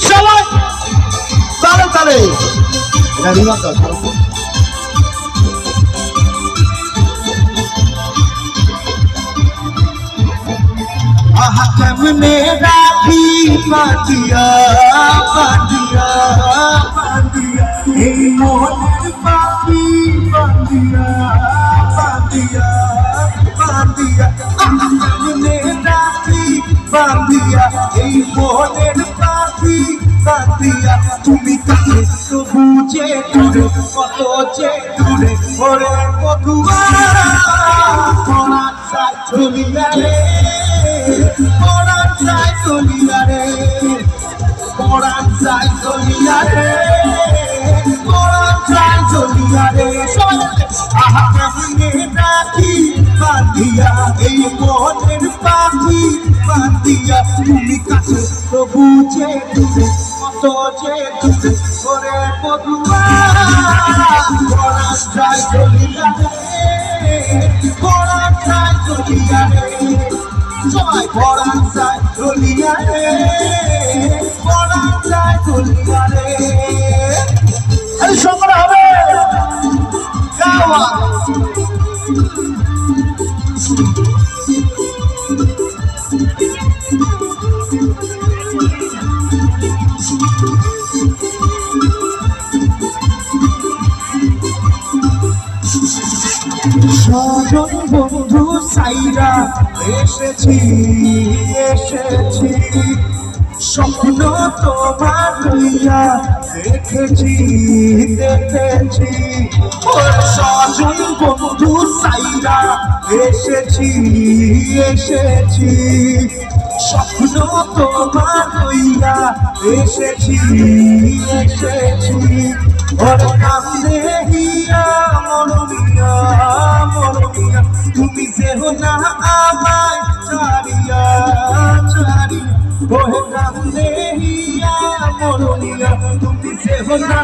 সবাই তালে তালে এটা রিমাত কেমনে রাখি পাতিয়া পাতিয়া পাতিয়া এই মনের পাখি পাতিয়া পাতিয়া পাতিয়া কেমনে রাখি পাতিয়া এই মনের পাখি পাতিয়া তুমি কাছে তো বুঝে দূরে কত যে দূরে ওরে বধুয়া পড়া চাই চলিয়া রে পড়া চাই চলিয়া রে পড়া চাই চলিয়া রে পড়া চাই চলিয়া রে আহা কেমনে রাখি বাঁধিয়া এই মনের পাখি বাঁধিয়া তুমি কাছে তো বুঝে দূরে কত যে দূরে ওরে বধুয়া পড়া চাই চলিয়া রে পড়া চাই চলিয়া রে সবাই পড়া চাই চলিয়া রে পড়া চাই চলিয়া রে এই সকলে হবে গাওয়া স্বজন বন্ধু সাইরা এসেছি এসেছি স্বপ্ন তোমার লইয়া দেখেছি দেখেছি স্বজন বন্ধু সাইরা এসেছি এসেছি স্বপ্ন তোমার লইয়া এসেছি এসেছি ওর কান্দে হিয়া মরমিয়া মরমিয়া তুমি যেহ না আমায় ছাড়িয়া ছাড়িয়া ওহে কান্দে হিয়া মরমিয়া তুমি যেহ না